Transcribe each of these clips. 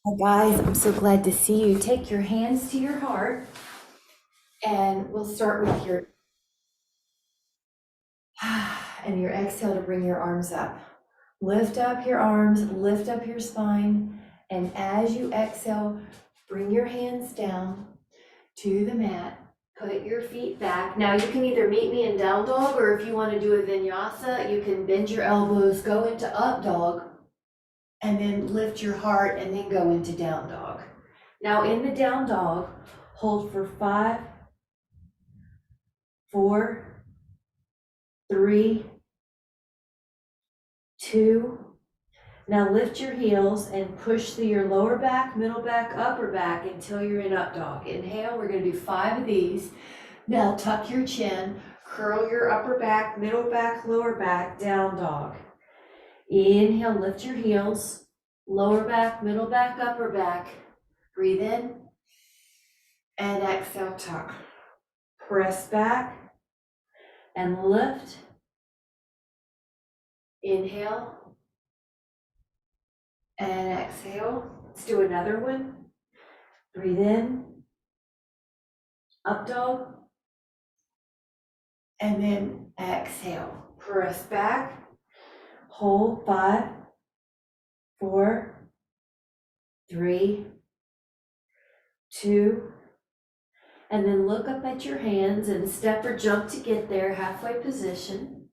Hi guys, I'm so glad to see you. Take your hands to your heart and we'll start with your and your exhale to bring your arms up. Lift up your arms, lift up your spine, and as you exhale, bring your hands down to the mat. Put your feet back. Now you can either meet me in down dog, or if you want to do a vinyasa, you can bend your elbows, go into up dog, and then lift your heart and then go into down dog. Now in the down dog, hold for 5, 4, 3, 2. Now lift your heels and push through your lower back, middle back, upper back until you're in up dog. Inhale, we're going to do 5 of these. Now tuck your chin, curl your upper back, middle back, lower back, down dog. Inhale, lift your heels, lower back, middle back, upper back. Breathe in and exhale, tuck. Press back and lift. Inhale and exhale. Let's do another one. Breathe in, up dog, and then exhale. Press back, hold 5, 4, 3, 2, and then look up at your hands and step or jump to get there, halfway position.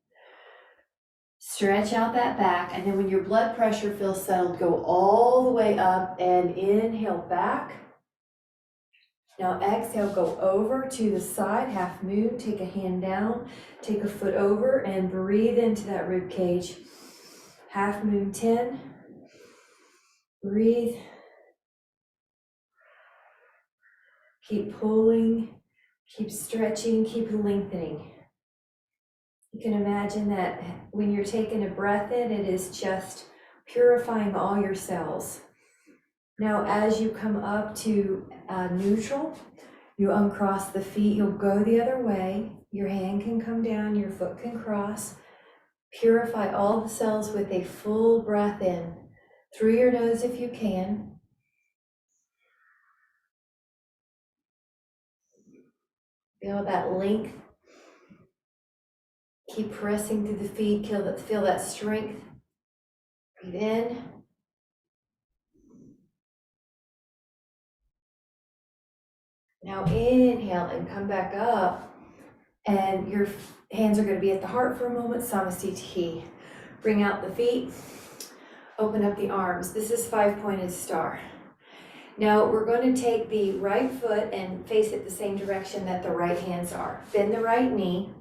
Stretch out that back, and then when your blood pressure feels settled, go all the way up and inhale back. Now exhale, go over to the side, half moon, take a hand down, take a foot over and breathe into that rib cage. Half moon 10, breathe. Keep pulling, keep stretching, keep lengthening. You can imagine that when you're taking a breath in, it is just purifying all your cells. Now, as you come up to neutral, you uncross the feet, you'll go the other way. Your hand can come down, your foot can cross. Purify all the cells with a full breath in, through your nose if you can. Feel that length. Keep pressing through the feet, feel that strength. Breathe in. Now inhale and come back up. And your hands are going to be at the heart for a moment, Samasthiti. Bring out the feet, open up the arms. This is 5-pointed star. Now we're going to take the right foot and face it the same direction that the right hands are. Bend the right knee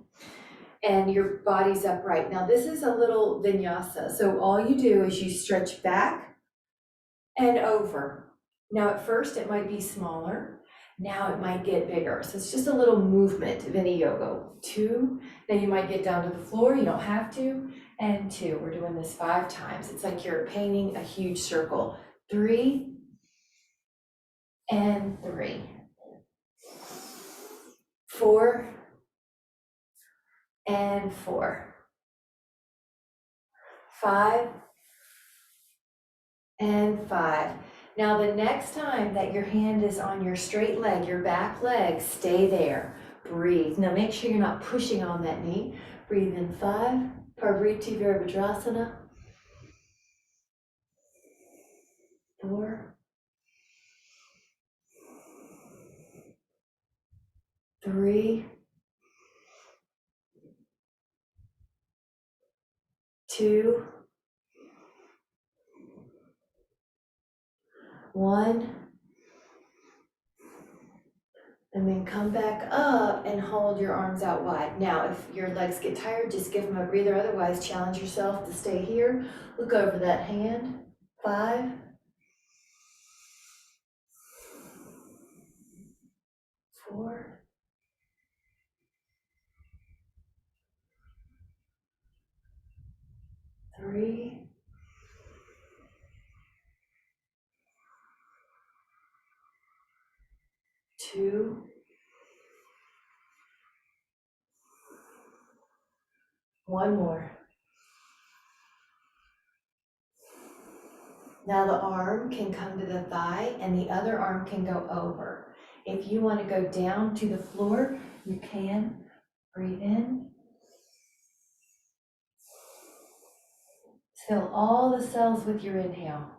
and your body's upright. Now this is a little vinyasa. So all you do is you stretch back and over. Now at first it might be smaller. Now it might get bigger. So it's just a little movement, Vini Yoga. 2, then you might get down to the floor, you don't have to. And 2, we're doing this 5 times. It's like you're painting a huge circle. 3, and 3. 4, and 4. 5, and 5. Now the next time that your hand is on your straight leg, your back leg, stay there. Breathe. Now make sure you're not pushing on that knee. Breathe in 5. Parvriti Virabhadrasana. 4, 3, 2, 1. And then come back up and hold your arms out wide. Now, if your legs get tired, just give them a breather. Otherwise, challenge yourself to stay here. Look over that hand. 5, 4, 3, 2, 1 more. Now the arm can come to the thigh and the other arm can go over. If you want to go down to the floor, you can. Breathe in. Fill all the cells with your inhale.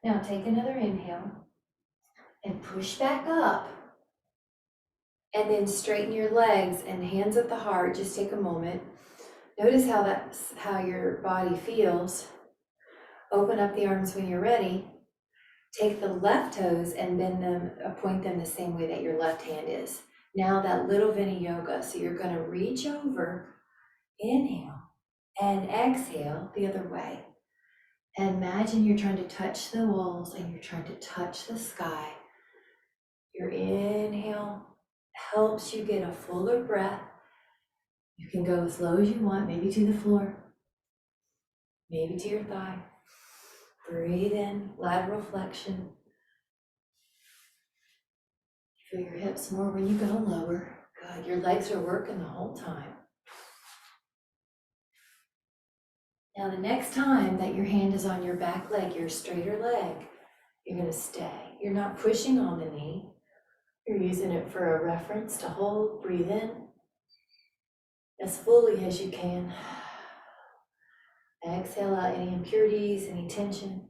Now take another inhale and push back up. And then straighten your legs and hands at the heart. Just take a moment. Notice how your body feels. Open up the arms when you're ready. Take the left toes and bend them, point them the same way that your left hand is. Now that little vinyasa. So you're going to reach over, inhale, and exhale the other way. And imagine you're trying to touch the walls and you're trying to touch the sky. Your inhale helps you get a fuller breath. You can go as low as you want, maybe to the floor, maybe to your thigh. Breathe in, lateral flexion. Feel your hips more when you go lower. Good, your legs are working the whole time. Now the next time that your hand is on your back leg, your straighter leg, you're gonna stay. You're not pushing on the knee. You're using it for a reference to hold. Breathe in as fully as you can. Exhale out any impurities, any tension.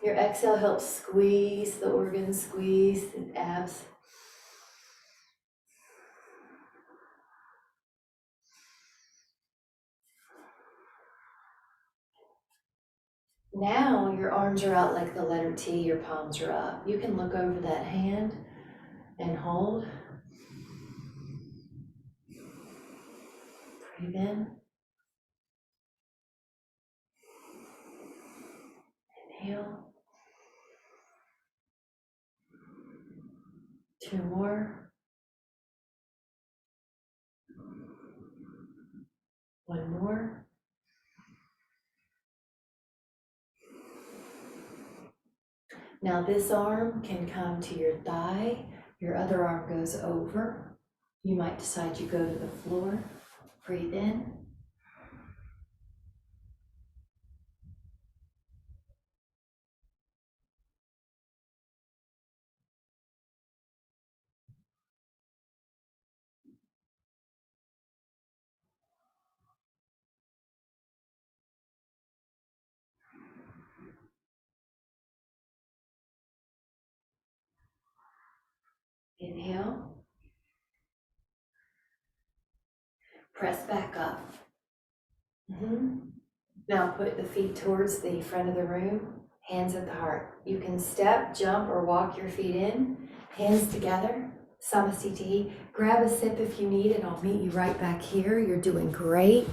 Your exhale helps squeeze the organs, squeeze the abs. Now your arms are out like the letter T, your palms are up. You can look over that hand and hold. Breathe in. Inhale. 2 more. 1 more. Now this arm can come to your thigh. Your other arm goes over. You might decide you go to the floor. Breathe in. Inhale. Press back up. Now put the feet towards the front of the room, hands at the heart. You can step, jump, or walk your feet in, hands together, Samasthiti. Grab a sip if you need it. I'll meet you right back here. You're doing great.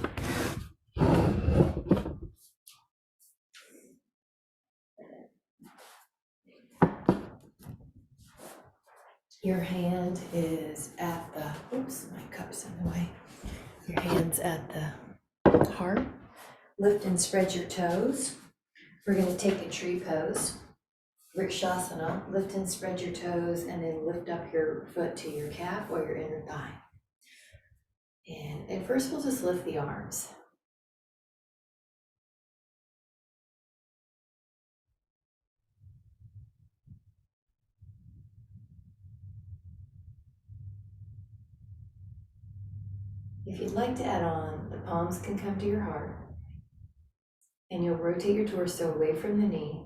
Your hand is at the, oops, my cup's in the way. Your hand's at the heart. Lift and spread your toes. We're going to take a tree pose. Vrikshasana. Lift and spread your toes and then lift up your foot to your calf or your inner thigh. And first we'll just lift the arms. If you'd like to add on, the palms can come to your heart. And you'll rotate your torso away from the knee.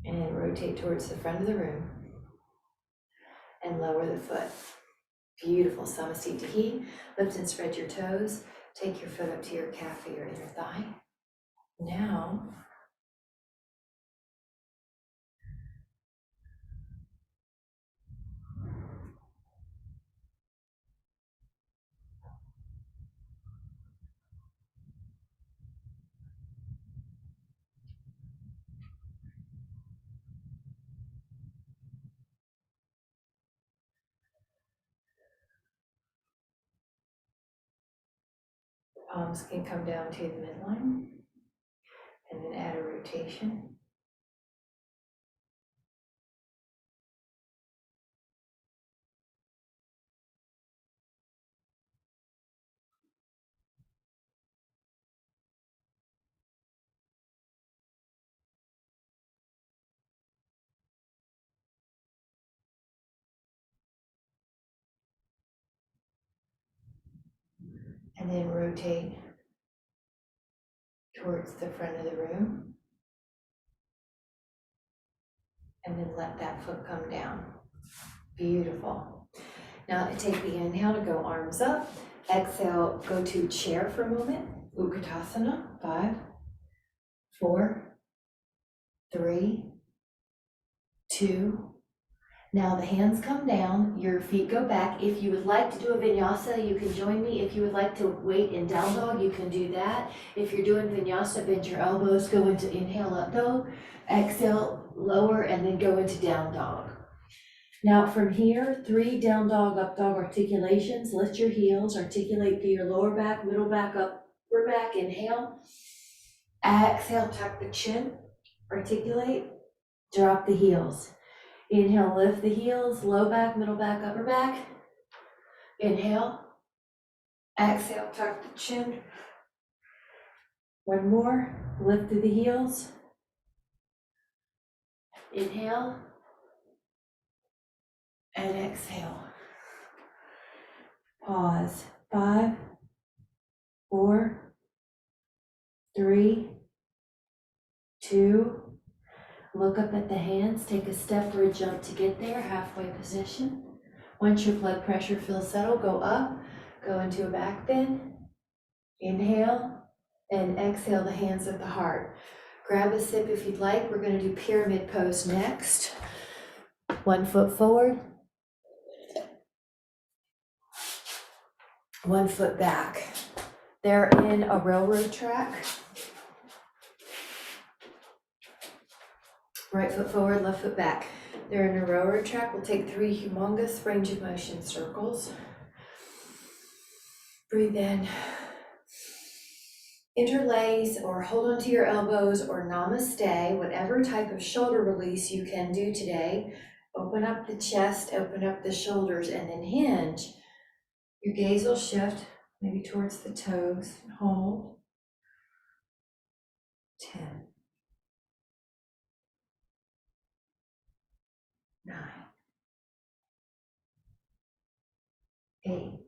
And rotate towards the front of the room. And lower the foot. Beautiful. Samasthiti. Lift and spread your toes. Take your foot up to your calf or your inner thigh. Now, Palms can come down to the midline, and then add a rotation. And then rotate towards the front of the room. And then let that foot come down. Beautiful. Now take the inhale to go arms up. Exhale, go to chair for a moment. Utkatasana. 5, 4, 3, 2. Now the hands come down, your feet go back. If you would like to do a vinyasa, you can join me. If you would like to wait in down dog, you can do that. If you're doing vinyasa, bend your elbows, go into inhale, up dog. Exhale, lower, and then go into down dog. Now from here, 3 down dog, up dog articulations. Lift your heels, articulate through your lower back, middle back, upper back. Inhale. Exhale, tuck the chin, articulate, drop the heels. Inhale, lift the heels, low back, middle back, upper back. Inhale. Exhale, tuck the chin. One more, lift through the heels. Inhale. And exhale. Pause. 5, 4, 3, 2. Look up at the hands, take a step or a jump to get there, halfway position. Once your blood pressure feels settled, go up, go into a back bend. Inhale and exhale the hands at the heart. Grab a sip if you'd like. We're going to do pyramid pose next. 1 foot forward, 1 foot back. They're in a railroad track. Right foot forward, left foot back. They're in a railroad track. We'll take 3 humongous range of motion circles. Breathe in. Interlace or hold onto your elbows or namaste, whatever type of shoulder release you can do today. Open up the chest, open up the shoulders, and then hinge. Your gaze will shift maybe towards the toes. Hold. 10, 9, 8,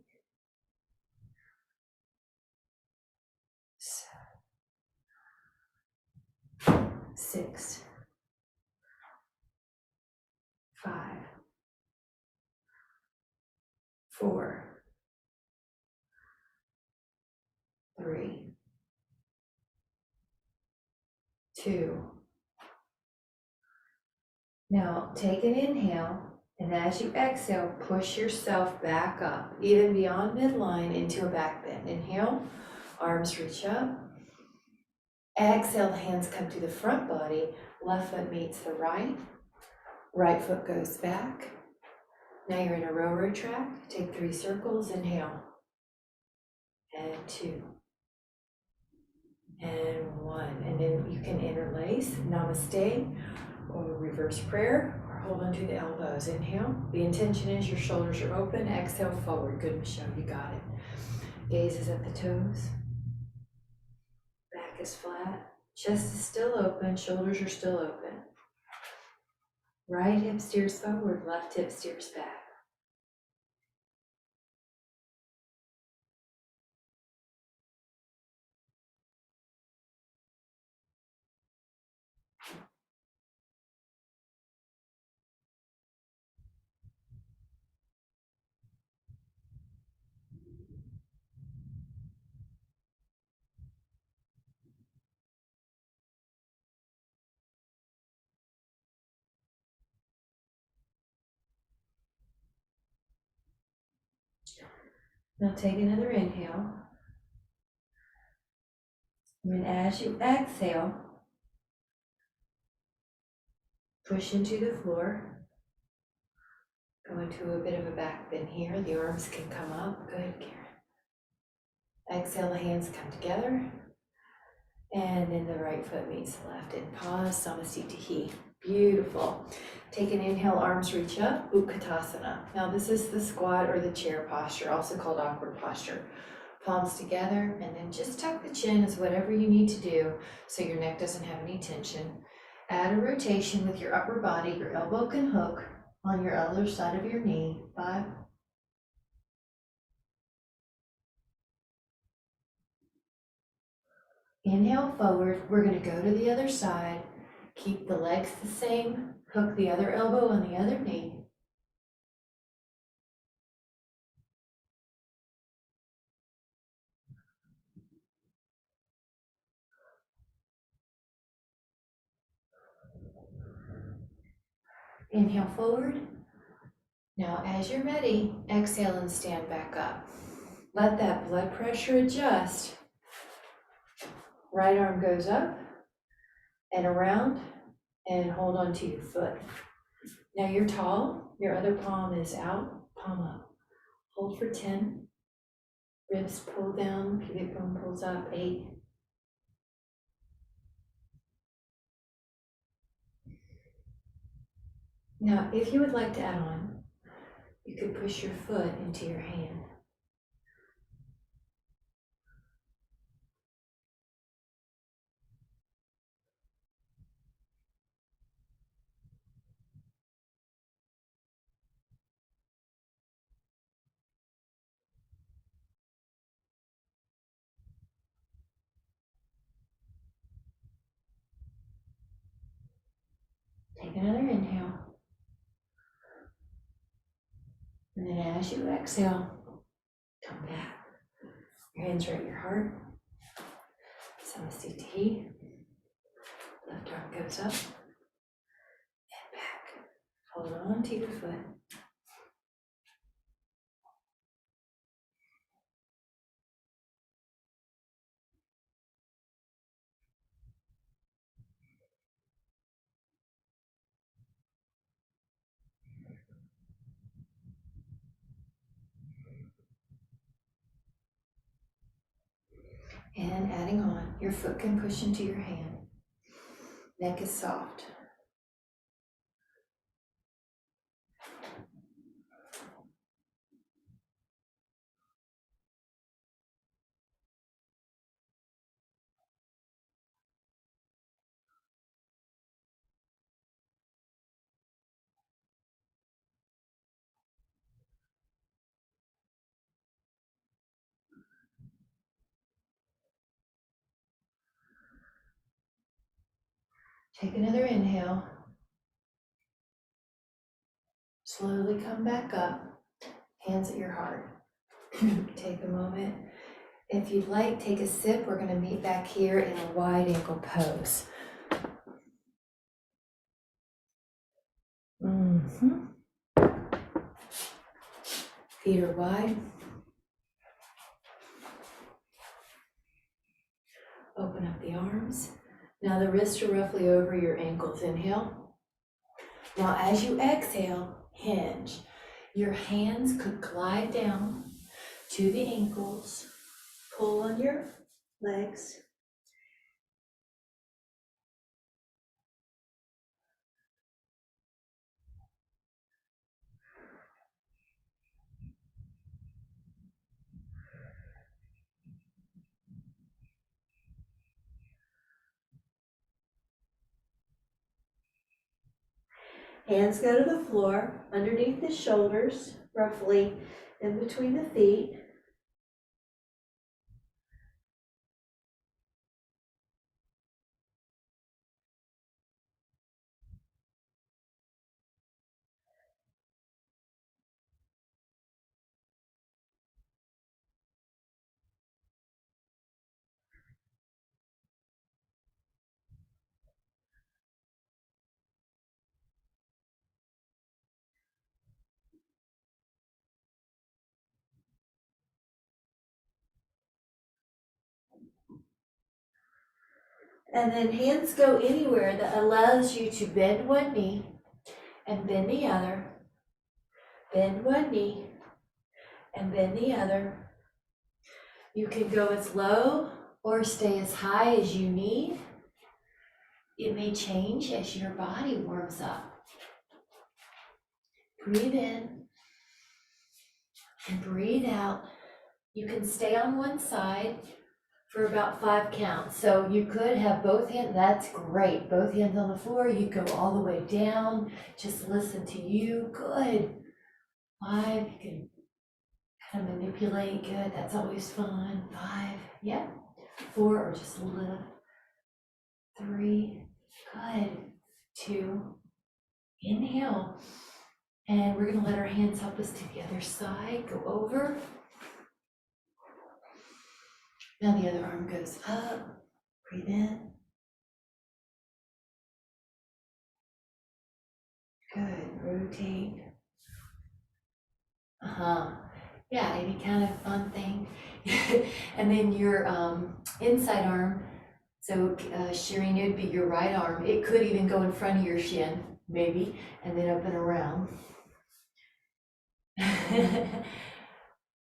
7, 6, 5, 4, 3, 2. Now take an inhale, and as you exhale, push yourself back up, even beyond midline into a back bend. Inhale, arms reach up. Exhale, the hands come to the front body, left foot meets the right, right foot goes back. Now you're in a railroad track. Take 3 circles, inhale, and 2, and 1. And then you can interlace, namaste, or reverse prayer, or hold onto the elbows. Inhale. The intention is your shoulders are open. Exhale, forward. Good, Michelle, you got it. Gaze is at the toes. Back is flat. Chest is still open. Shoulders are still open. Right hip steers forward. Left hip steers back. Now take another inhale. And then as you exhale, push into the floor. Go into a bit of a back bend here. The arms can come up. Good, Karen. Exhale, the hands come together. And then the right foot meets the left and pause, Samasthiti. Beautiful. Take an inhale, arms reach up, Utkatasana. Now this is the squat or the chair posture, also called awkward posture. Palms together, and then just tuck the chin as whatever you need to do so your neck doesn't have any tension. Add a rotation with your upper body. Your elbow can hook on your other side of your knee. 5. Inhale forward. We're going to go to the other side. Keep the legs the same. Hook the other elbow on the other knee. Inhale forward. Now, as you're ready, exhale and stand back up. Let that blood pressure adjust. Right arm goes up and around, and hold on to your foot. Now you're tall, your other palm is out, palm up. Hold for 10. Ribs pull down, pubic bone pulls up, 8. Now, if you would like to add on, you could push your foot into your hand. Take another inhale. And then as you exhale, come back. Your hands are at your heart. Samasthiti. Left arm goes up and back. Hold on to your foot. And adding on, your foot can push into your hand. Neck is soft. Take another inhale. Slowly come back up. Hands at your heart. Take a moment. If you'd like, take a sip. We're going to meet back here in a wide ankle pose. Feet are wide. Open up the arms. Now the wrists are roughly over your ankles. Inhale. Now as you exhale, hinge. Your hands could glide down to the ankles. Pull on your legs. Hands go to the floor, underneath the shoulders, roughly in between the feet. And then hands go anywhere that allows you to bend one knee and bend the other. Bend one knee and bend the other. You can go as low or stay as high as you need. It may change as your body warms up. Breathe in and breathe out. You can stay on one side for about 5 counts. So you could have both hands, that's great. Both hands on the floor, you go all the way down. Just listen to you, good. 5, you can kind of manipulate, good, that's always fun. 5, yeah. 4, or just lift. 3, good. 2, inhale. And we're gonna let our hands help us to the other side, go over. Now the other arm goes up, breathe in. Good, rotate. Yeah, any kind of fun thing. And then your inside arm, so Shireen, it would be your right arm. It could even go in front of your shin, maybe, and then up and around.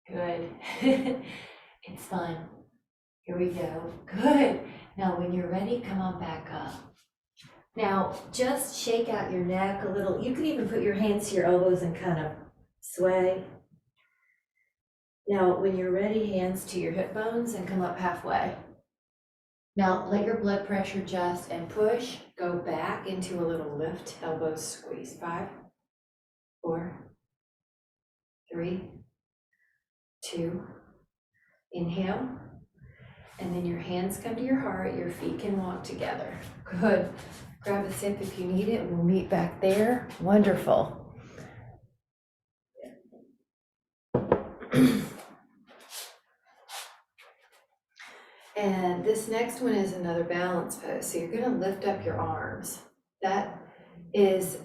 Good. It's fun. Here we go. Good. Now when you're ready, come on back up. Now just shake out your neck a little. You can even put your hands to your elbows and kind of sway. Now when you're ready, hands to your hip bones and come up halfway. Now let your blood pressure adjust and push. Go back into a little lift. Elbows squeeze. 5, 4, 3, 2, inhale. And then your hands come to your heart, your feet can walk together. Good. Grab a sip if you need it. We'll meet back there. Wonderful. And this next one is another balance pose. So you're gonna lift up your arms. That is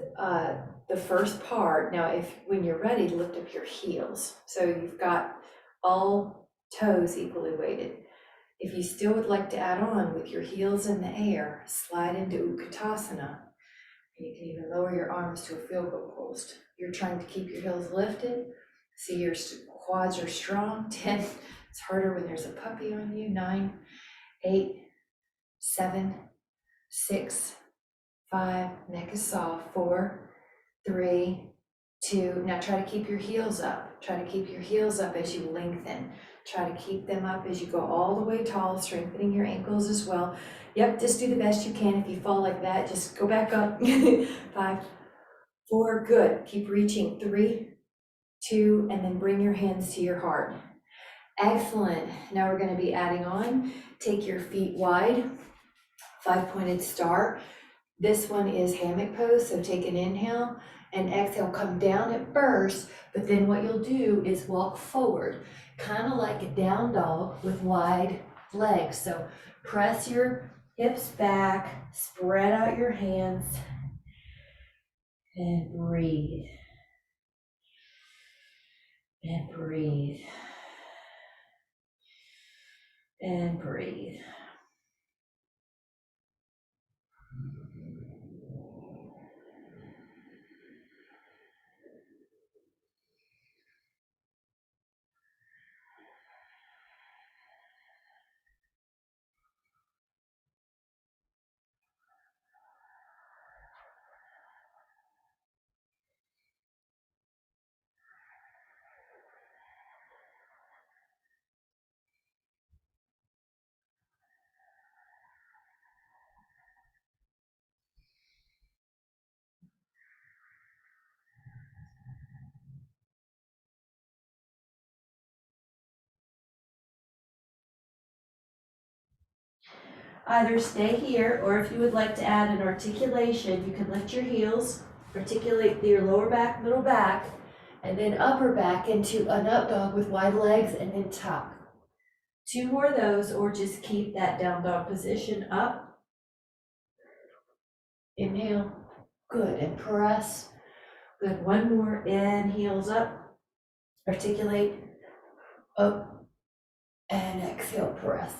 the first part. Now, when you're ready, lift up your heels. So you've got all toes equally weighted. If you still would like to add on with your heels in the air, slide into Utkatasana. You can even lower your arms to a field goal post. You're trying to keep your heels lifted. See your quads are strong. 10, it's harder when there's a puppy on you. 9, 8, 7, 6, 5, neck is soft. 4, 3, 2, now try to keep your heels up. Try to keep your heels up as you lengthen. Try to keep them up as you go all the way tall, strengthening your ankles as well. Yep, just do the best you can. If you fall like that, just go back up. 5, 4, good. Keep reaching. 3, 2, and then bring your hands to your heart. Excellent. Now we're going to be adding on. Take your feet wide, 5-pointed star. This one is hammock pose, so take an inhale and exhale, come down at first, but then what you'll do is walk forward, kind of like a down dog with wide legs. So press your hips back, spread out your hands, and breathe. And breathe. And breathe. Either stay here, or if you would like to add an articulation, you can lift your heels, articulate your lower back, middle back, and then upper back into an up dog with wide legs, and then tuck. 2 more of those, or just keep that down dog position up. Inhale, good, and press. Good, 1 more, in, heels up, articulate, up, and exhale, press.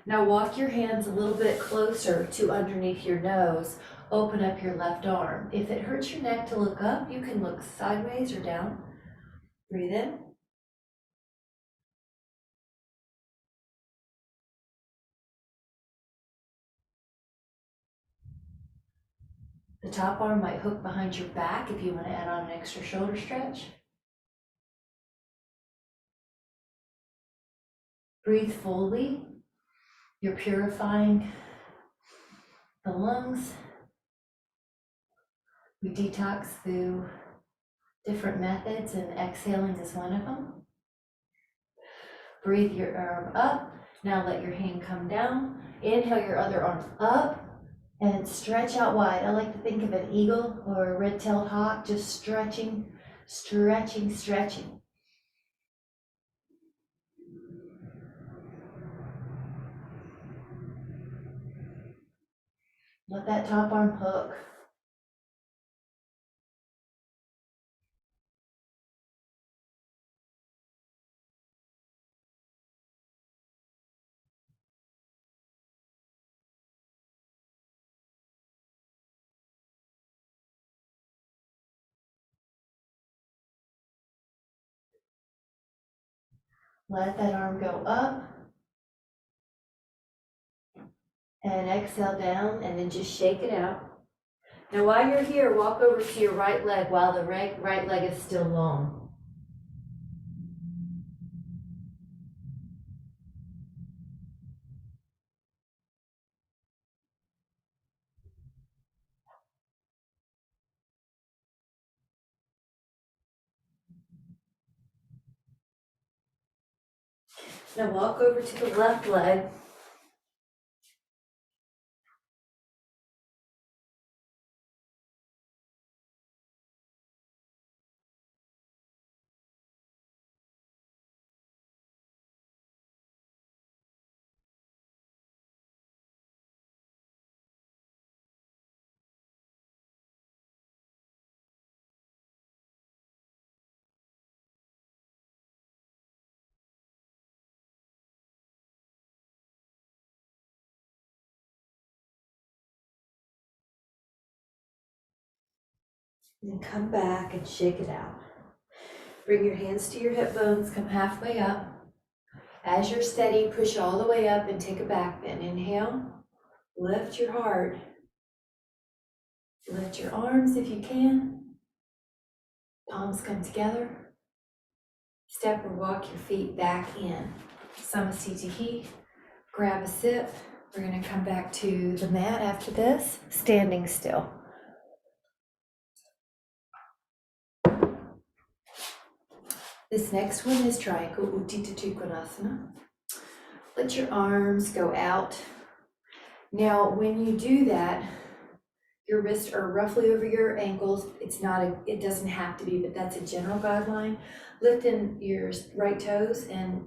Now walk your hands a little bit closer to underneath your nose. Open up your left arm. If it hurts your neck to look up, you can look sideways or down. Breathe in. The top arm might hook behind your back if you want to add on an extra shoulder stretch. Breathe fully. You're purifying the lungs. We detox through different methods, and exhaling is one of them. Breathe your arm up. Now let your hand come down. Inhale your other arm up and stretch out wide. I like to think of an eagle or a red-tailed hawk, just stretching, stretching, stretching. Let that top arm hook. Let that arm go up and exhale down, and then just shake it out. Now while you're here, walk over to your right leg while the right leg is still long. Now walk over to the left leg. And come back and shake it out. Bring your hands to your hip bones, come halfway up. As you're steady, push all the way up and take a back bend. Inhale, lift your heart. Lift your arms if you can. Palms come together. Step or walk your feet back in. Samasthiti. Grab a sip. We're going to come back to the mat after this, standing still. This next one is Triangle Utthita Trikonasana. Let your arms go out. Now, when you do that, your wrists are roughly over your ankles. It doesn't have to be, but that's a general guideline. Lifting your right toes and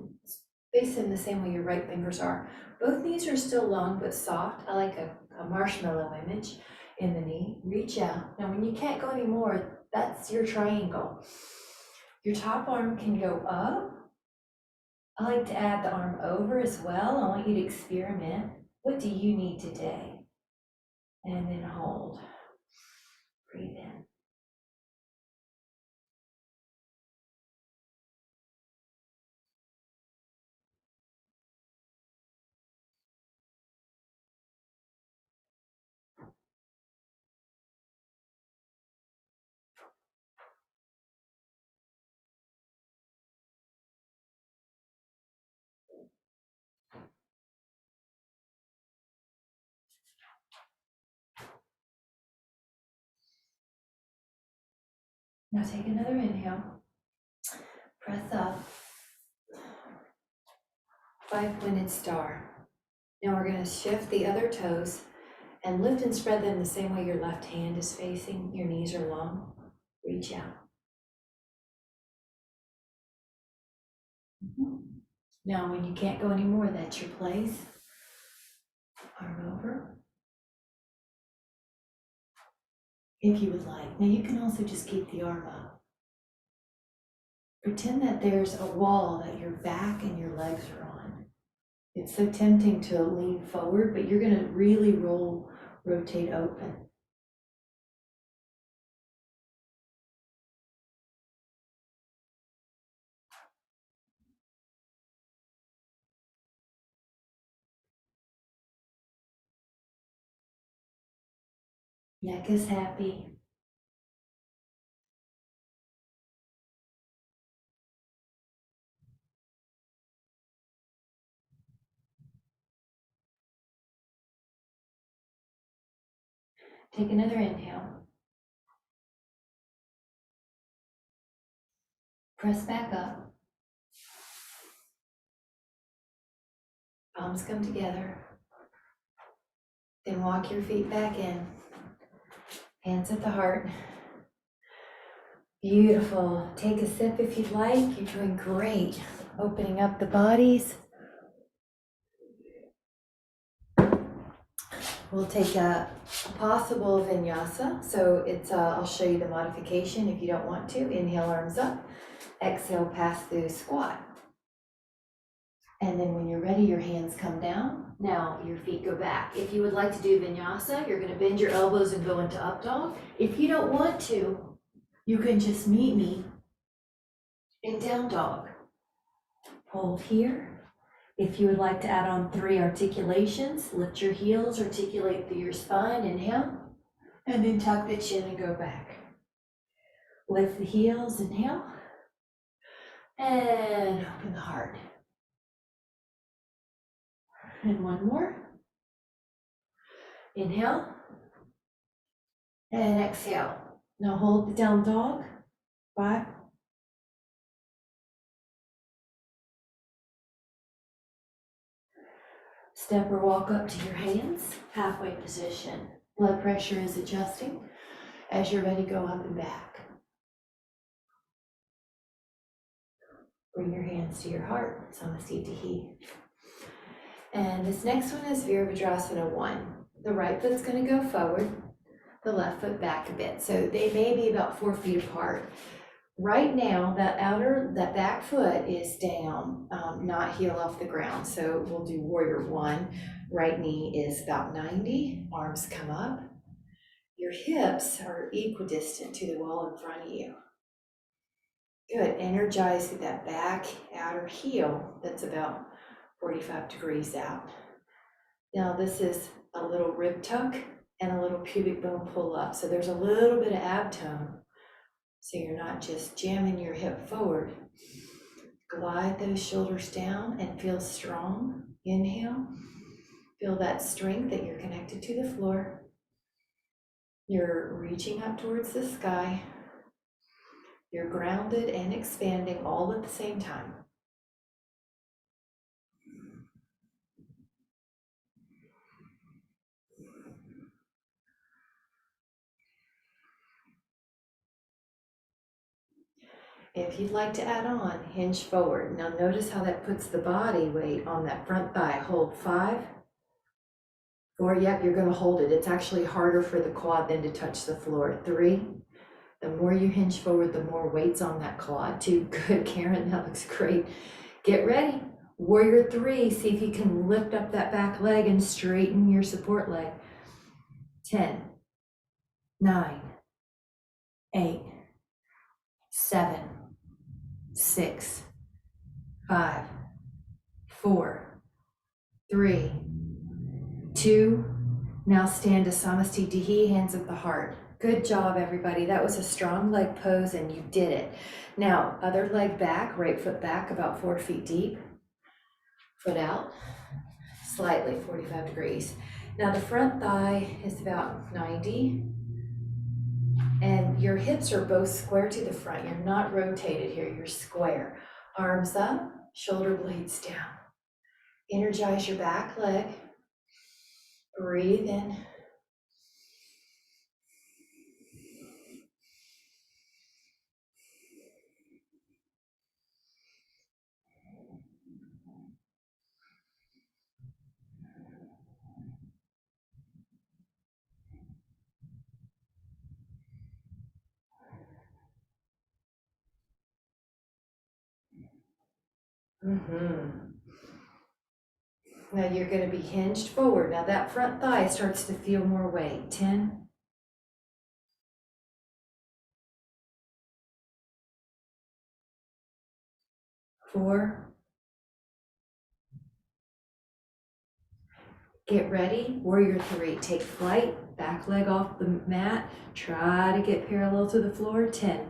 face them the same way your right fingers are. Both knees are still long but soft. I like a marshmallow image in the knee. Reach out. Now, when you can't go anymore, that's your triangle. Your top arm can go up. I like to add the arm over as well. I want you to experiment. What do you need today? And then hold. Breathe in. Now take another inhale. Press up. 5-pointed star. Now we're going to shift the other toes and lift and spread them the same way your left hand is facing. Your knees are long. Reach out. Now when you can't go anymore, that's your place. Arm over. If you would like. Now you can also just keep the arm up. Pretend that there's a wall that your back and your legs are on. It's so tempting to lean forward, but you're going to really rotate open. Neck is happy. Take another inhale. Press back up. Palms come together. Then walk your feet back in. Hands at the heart. Beautiful. Take a sip if you'd like. You're doing great. Opening up the bodies. We'll take a possible vinyasa. So I'll show you the modification if you don't want to. Inhale, arms up. Exhale, pass through squat. And then when you're ready, your hands come down. Now your feet go back. If you would like to do vinyasa, you're going to bend your elbows and go into up dog. If you don't want to, you can just meet me in down dog. Hold here. If you would like to add on 3 articulations, lift your heels, articulate through your spine, inhale, and then tuck the chin and go back. Lift the heels, inhale, and open the heart. And one more. Inhale, and exhale. Now hold the down dog. 5. Step or walk up to your hands, halfway position. Blood pressure is adjusting. As you're ready, go up and back. Bring your hands to your heart, Samasthiti. And this next one is Virabhadrasana 1. The right foot's going to go forward, the left foot back a bit. So they may be about 4 feet apart. Right now, that back foot is down, not heel off the ground. So we'll do Warrior 1. Right knee is about 90, arms come up. Your hips are equidistant to the wall in front of you. Good, energize through that back outer heel that's about 45 degrees out. Now this is a little rib tuck and a little pubic bone pull up. So there's a little bit of ab tone. So you're not just jamming your hip forward. Glide those shoulders down and feel strong. Inhale. Feel that strength that you're connected to the floor. You're reaching up towards the sky. You're grounded and expanding all at the same time. If you'd like to add on, hinge forward. Now notice how that puts the body weight on that front thigh. Hold 5, 4, yep, you're gonna hold it. It's actually harder for the quad than to touch the floor. 3, the more you hinge forward, the more weight's on that quad. 2, good, Karen, that looks great. Get ready. Warrior 3, see if you can lift up that back leg and straighten your support leg. 10, 9, 8, 7, 6, 5, 4, 3, 2, now stand to Samasthiti, hands at the heart. Good job, everybody. That was a strong leg pose and you did it. Now, other leg back, right foot back about 4 feet deep. Foot out, slightly 45 degrees. Now the front thigh is about 90 and your hips are both square to the front. You're not rotated here, you're square. Arms up, shoulder blades down. Energize your back leg. Breathe in. Now you're going to be hinged forward. Now that front thigh starts to feel more weight. 10, 4, get ready. Warrior 3, take flight. Back leg off the mat. Try to get parallel to the floor. 10.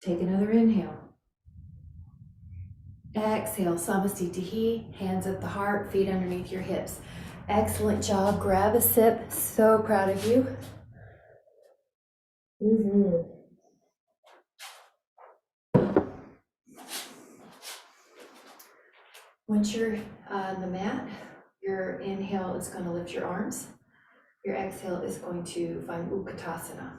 Take another inhale. Exhale, Samasthiti, hands at the heart, feet underneath your hips. Excellent job. Grab a sip. So proud of you. Once you're on the mat, your inhale is going to lift your arms. Your exhale is going to find Utkatasana.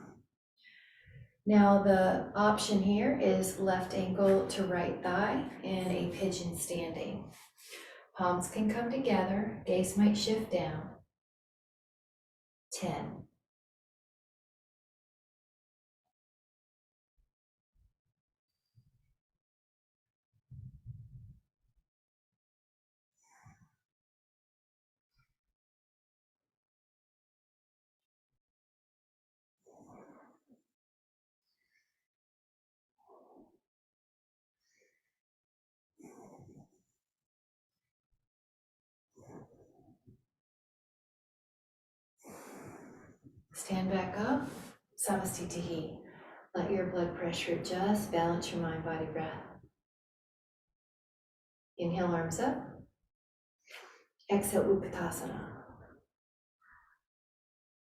Now the option here is left ankle to right thigh in a pigeon standing. Palms can come together, gaze might shift down. 10. Stand back up, Samasthiti. Let your blood pressure adjust, balance your mind, body, breath. Inhale, arms up. Exhale, Utkatasana.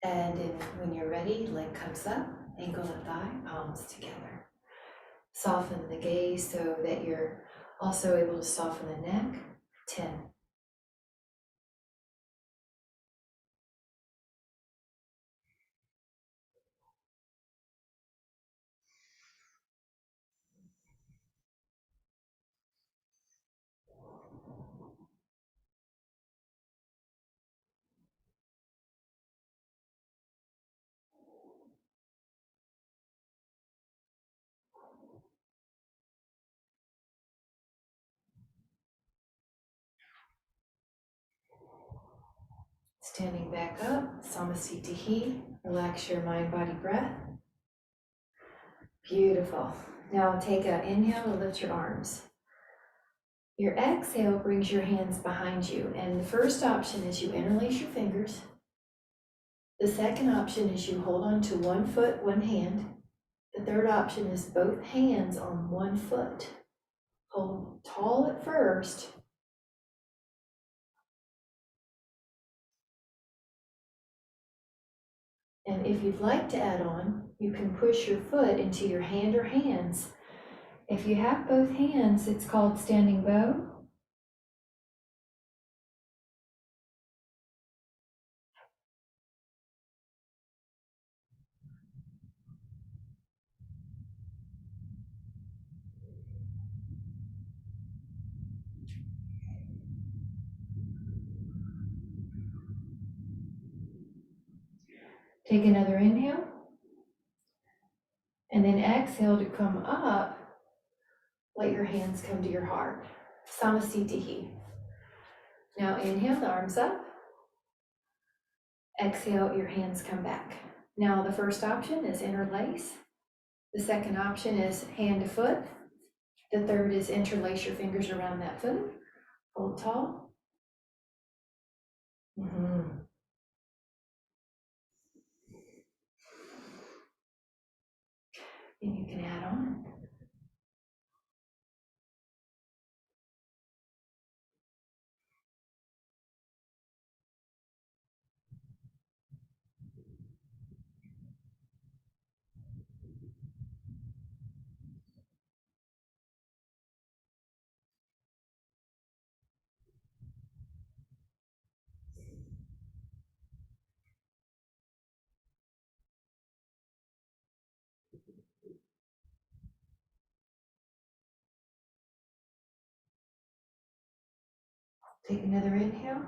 And when you're ready, leg comes up, ankle to thigh, palms together. Soften the gaze so that you're also able to soften the neck. 10. Standing back up, Samasthiti. Relax your mind, body, breath. Beautiful. Now take an inhale to lift your arms. Your exhale brings your hands behind you, and the first option is you interlace your fingers. The second option is you hold on to one foot, one hand. The third option is both hands on one foot. Hold tall at first. And if you'd like to add on, you can push your foot into your hand or hands. If you have both hands, it's called standing bow. Take another inhale. And then exhale to come up. Let your hands come to your heart. Samasthiti. Now inhale, the arms up. Exhale, your hands come back. Now the first option is interlace. The second option is hand to foot. The third is interlace your fingers around that foot. Hold tall. And you can add on. Take another inhale.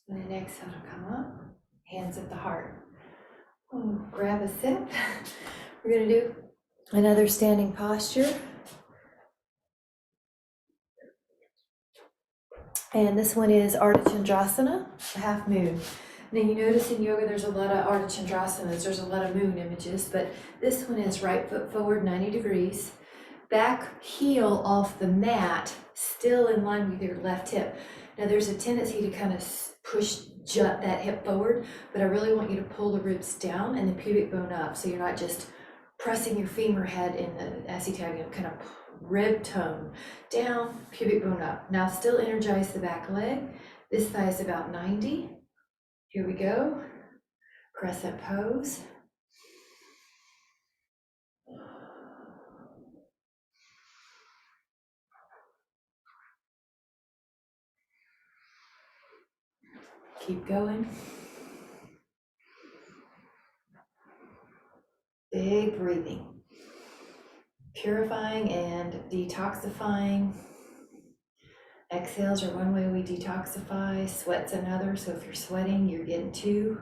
And then exhale to come up. Hands at the heart. Grab a sip. We're going to do another standing posture. And this one is Ardha Chandrasana, half moon. Now you notice in yoga there's a lot of Ardha Chandrasanas, there's a lot of moon images, but this one is right foot forward 90 degrees, back heel off the mat, still in line with your left hip. Now there's a tendency to kind of jut that hip forward, but I really want you to pull the ribs down and the pubic bone up, so you're not just pressing your femur head in the acetabular, kind of rib tone down, pubic bone up. Now still energize the back leg. This thigh is about 90. Here we go. Crescent pose. Keep going. Big breathing. Purifying and detoxifying. Exhales are one way we detoxify, sweat's another, so if you're sweating, you're getting two.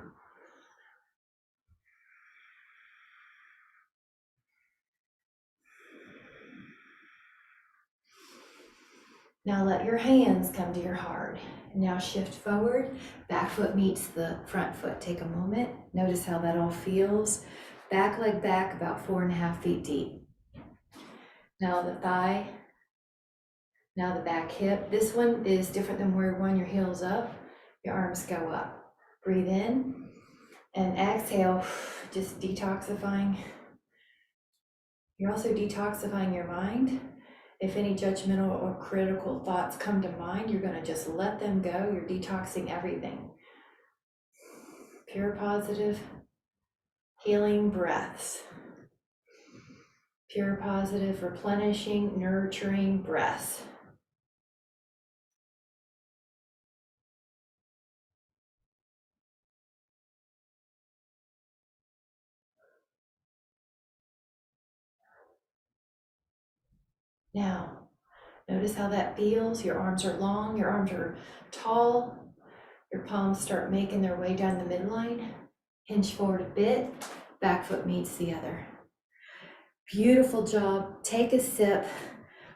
Now let your hands come to your heart. Now shift forward, back foot meets the front foot. Take a moment, notice how that all feels. Back leg back about 4.5 feet deep. Now the thigh, now the back hip. This one is different than where one, your heels up, your arms go up. Breathe in and exhale, just detoxifying. You're also detoxifying your mind. If any judgmental or critical thoughts come to mind, you're gonna just let them go. You're detoxing everything. Pure positive, healing breaths. Pure positive, replenishing, nurturing breaths. Now, notice how that feels. Your arms are long, your arms are tall. Your palms start making their way down the midline. Hinge forward a bit, back foot meets the other. Beautiful job. Take a sip.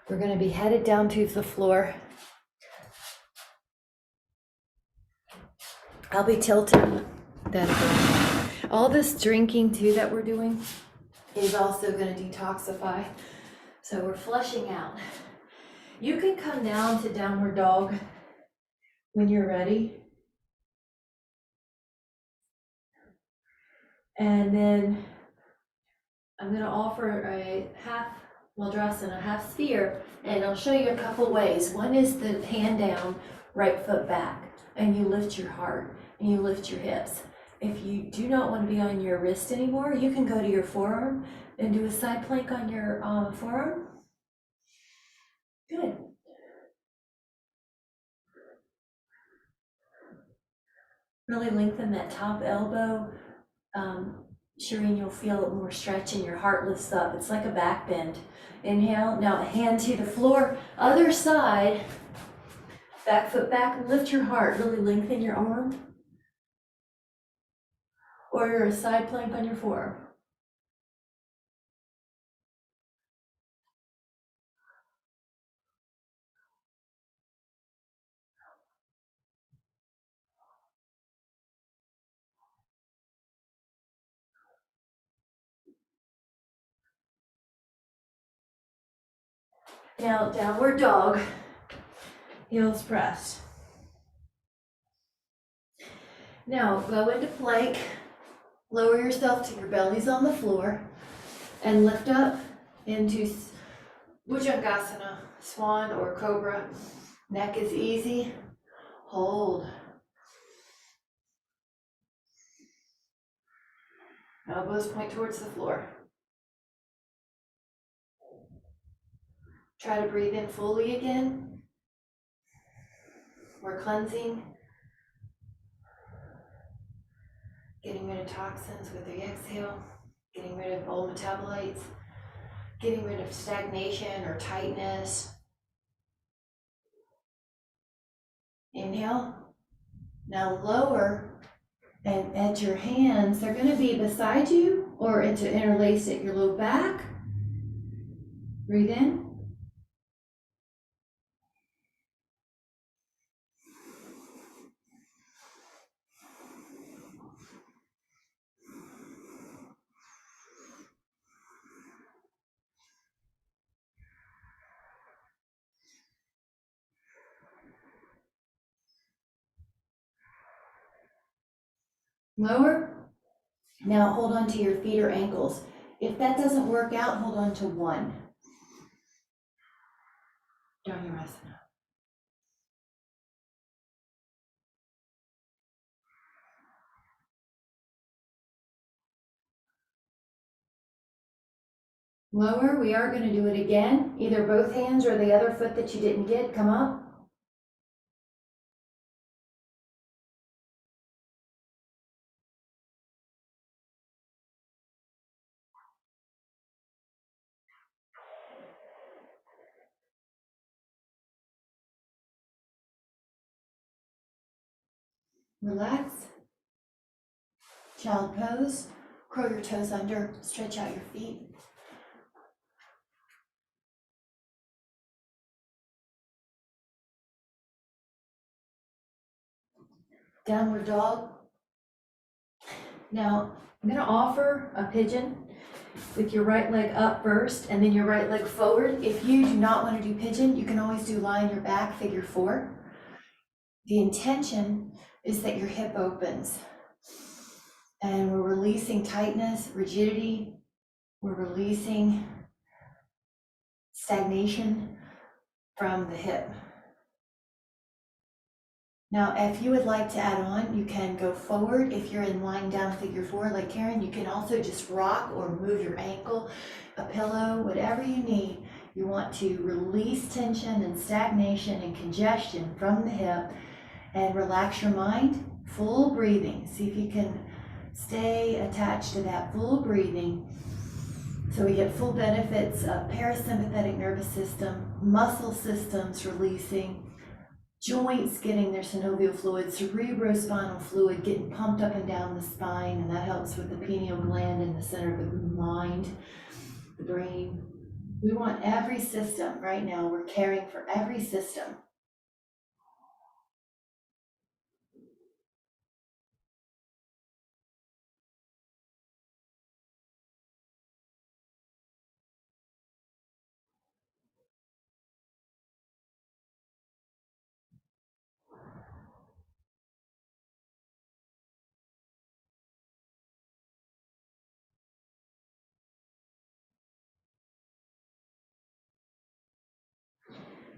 We're going to be headed down to the floor. I'll be tilting that. All this drinking too that we're doing is also going to detoxify. So we're flushing out. You can come down to downward dog when you're ready. And then I'm going to offer a half dress and a half sphere, and I'll show you a couple ways. One is the hand down, right foot back, and you lift your heart and you lift your hips. If you do not want to be on your wrist anymore, you can go to your forearm and do a side plank on your forearm. Good. Really lengthen that top elbow. Shireen, you'll feel more stretch and your heart lifts up. It's like a back bend. Inhale, now hand to the floor, other side. Back foot back, lift your heart, really lengthen your arm. Or you're a side plank on your forearm. Now downward dog, heels pressed. Now go into plank, lower yourself till your belly's on the floor, and lift up into Bhujangasana, swan or cobra. Neck is easy, hold. Elbows point towards the floor. Try to breathe in fully again. We're cleansing. Getting rid of toxins with the exhale. Getting rid of old metabolites. Getting rid of stagnation or tightness. Inhale. Now lower and edge your hands. They're going to be beside you or interlace at your low back. Breathe in. lower. Now hold on to your feet or ankles. If that doesn't work out, hold on to one. Dharurasana. Lower, we are going to do it again. Either both hands or the other foot that you didn't get, come up. Relax. Child pose. Curl your toes under, stretch out your feet. Downward dog. Now, I'm going to offer a pigeon with your right leg up first and then your right leg forward. If you do not want to do pigeon, you can always do lie on your back, figure four. The intention is that your hip opens and we're releasing tightness, rigidity. We're releasing stagnation from the hip. Now, if you would like to add on, you can go forward. If you're in lying down figure four like Karen, you can also just rock or move your ankle, a pillow, whatever you need. You want to release tension and stagnation and congestion from the hip and relax your mind. Full breathing. See if you can stay attached to that full breathing. So we get full benefits of parasympathetic nervous system, muscle systems releasing, joints getting their synovial fluid, cerebrospinal fluid getting pumped up and down the spine, and that helps with the pineal gland in the center of the mind, the brain. We want every system right now. We're caring for every system.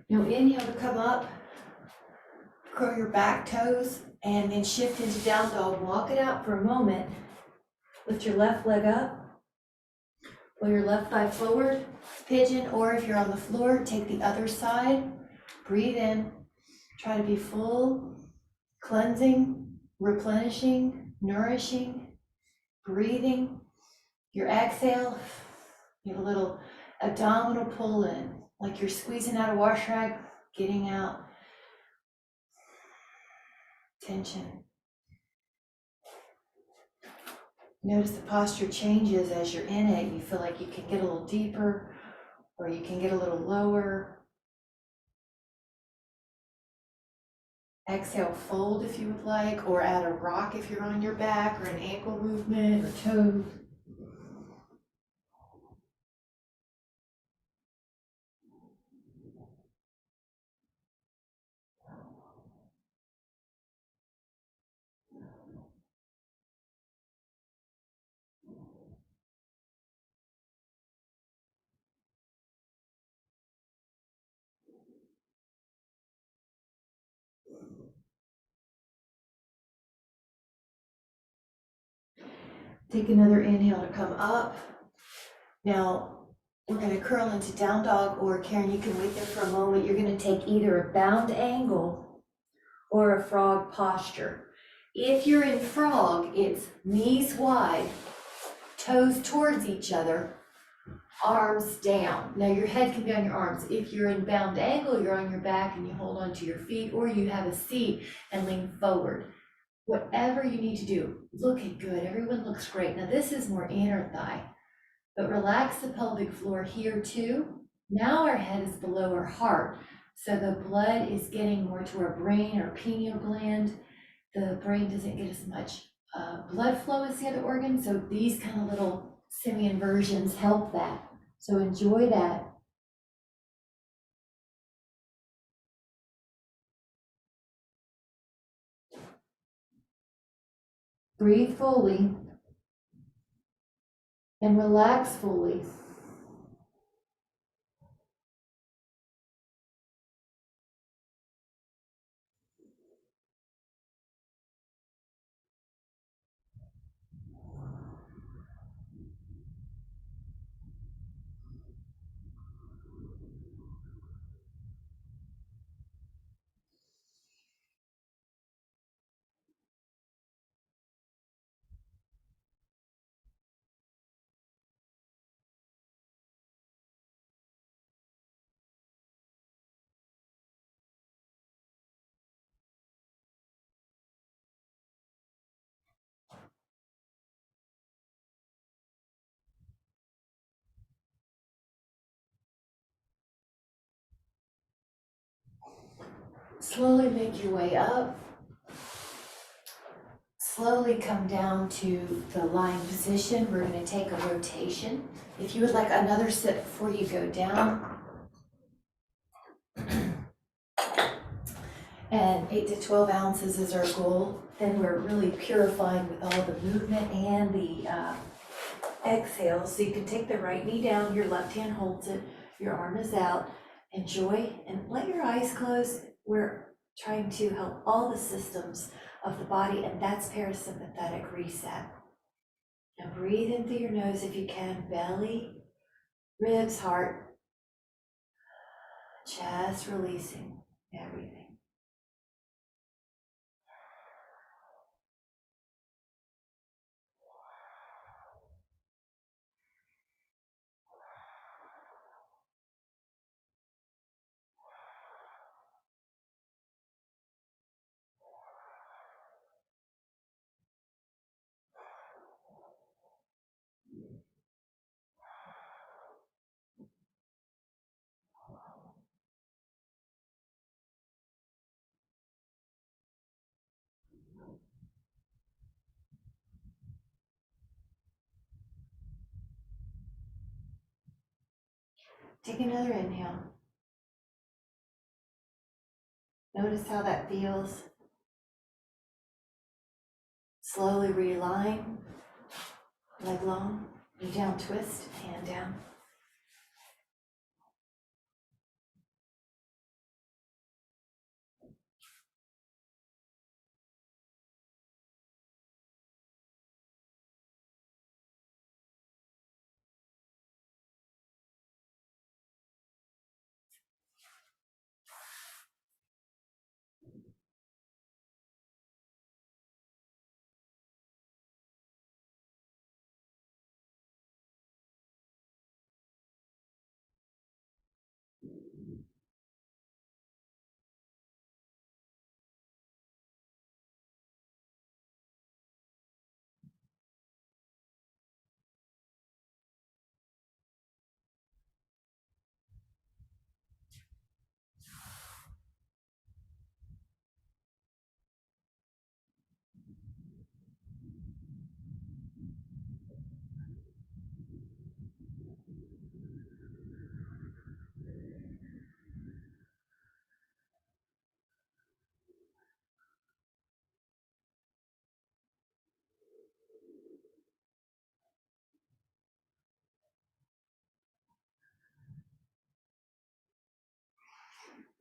Now inhale to come up, curl your back toes, and then shift into down dog. Walk it out for a moment. Lift your left leg up, pull your left thigh forward, pigeon, or if you're on the floor, take the other side. Breathe in, try to be full, cleansing, replenishing, nourishing, breathing. Your exhale, you have a little abdominal pull in, like you're squeezing out a wash rag, getting out tension. Notice the posture changes as you're in it. You feel like you can get a little deeper or you can get a little lower. Exhale, fold if you would like, or add a rock if you're on your back, or an ankle movement or toes. Take another inhale to come up. Now, we're going to curl into down dog, or Karen, you can wait there for a moment. You're going to take either a bound angle or a frog posture. If you're in frog, it's knees wide, toes towards each other, arms down. Now your head can be on your arms. If you're in bound angle, you're on your back and you hold onto your feet, or you have a seat and lean forward. Whatever you need to do, looking good. Everyone looks great. Now this is more inner thigh, but relax the pelvic floor here too. Now our head is below our heart, so the blood is getting more to our brain or pineal gland. The brain doesn't get as much blood flow as the other organs, so these kind of little semi-inversions help that. So enjoy that. Breathe fully and relax fully. Slowly make your way up. Slowly come down to the lying position. We're going to take a rotation. If you would like another sit before you go down, and 8 to 12 ounces is our goal, then we're really purifying with all the movement and the exhale. So you can take the right knee down, your left hand holds it, your arm is out. Enjoy and let your eyes close. We're trying to help all the systems of the body, and that's parasympathetic reset. Now breathe in through your nose if you can, belly, ribs, heart, chest, releasing everything. Take another inhale. Notice how that feels. Slowly realign, leg long, knee down, twist, hand down.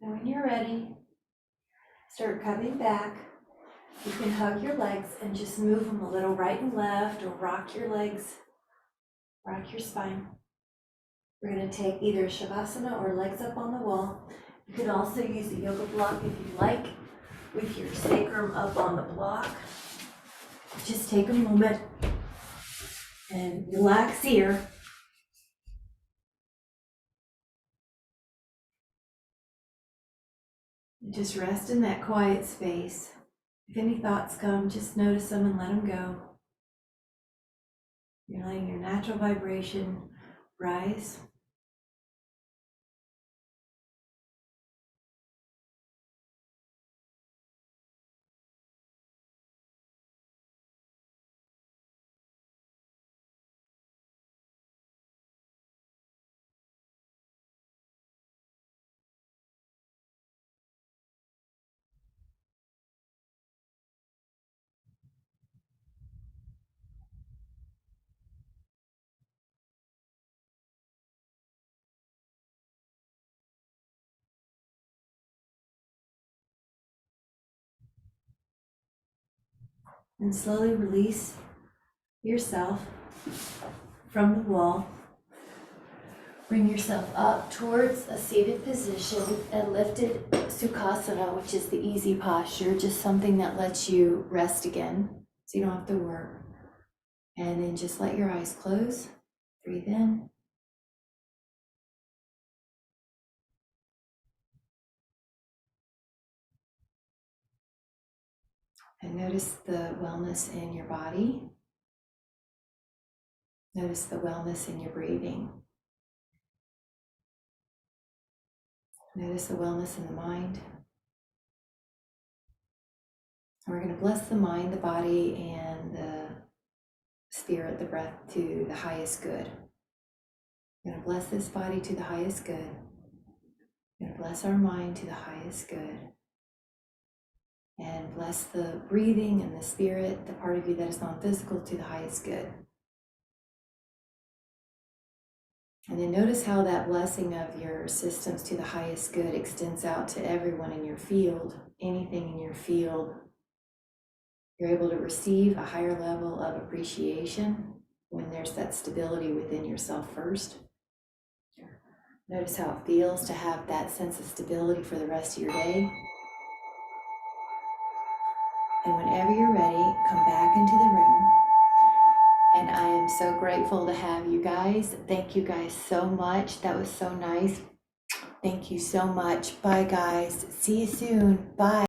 And when you're ready, start coming back. You can hug your legs and just move them a little right and left, or rock your legs, rock your spine. We're going to take either Shavasana or legs up on the wall. You can also use the yoga block if you like, with your sacrum up on the block. Just take a moment and relax here. And just rest in that quiet space. If any thoughts come, just notice them and let them go. You're letting your natural vibration rise. And slowly release yourself from the wall. Bring yourself up towards a seated position and lifted Sukhasana, which is the easy posture, just something that lets you rest again, so you don't have to work. And then just let your eyes close. Breathe in. And notice the wellness in your body. Notice the wellness in your breathing. Notice the wellness in the mind. And we're going to bless the mind, the body, and the spirit, the breath, to the highest good. We're going to bless this body to the highest good. We're going to bless our mind to the highest good. And bless the breathing and the spirit, the part of you that is non-physical, to the highest good. And then notice how that blessing of your systems to the highest good extends out to everyone in your field, anything in your field. You're able to receive a higher level of appreciation when there's that stability within yourself first. Notice how it feels to have that sense of stability for the rest of your day. And whenever you're ready, come back into the room. And I am so grateful to have you guys. Thank you guys so much. That was so nice. Thank you so much. Bye, guys. See you soon. Bye.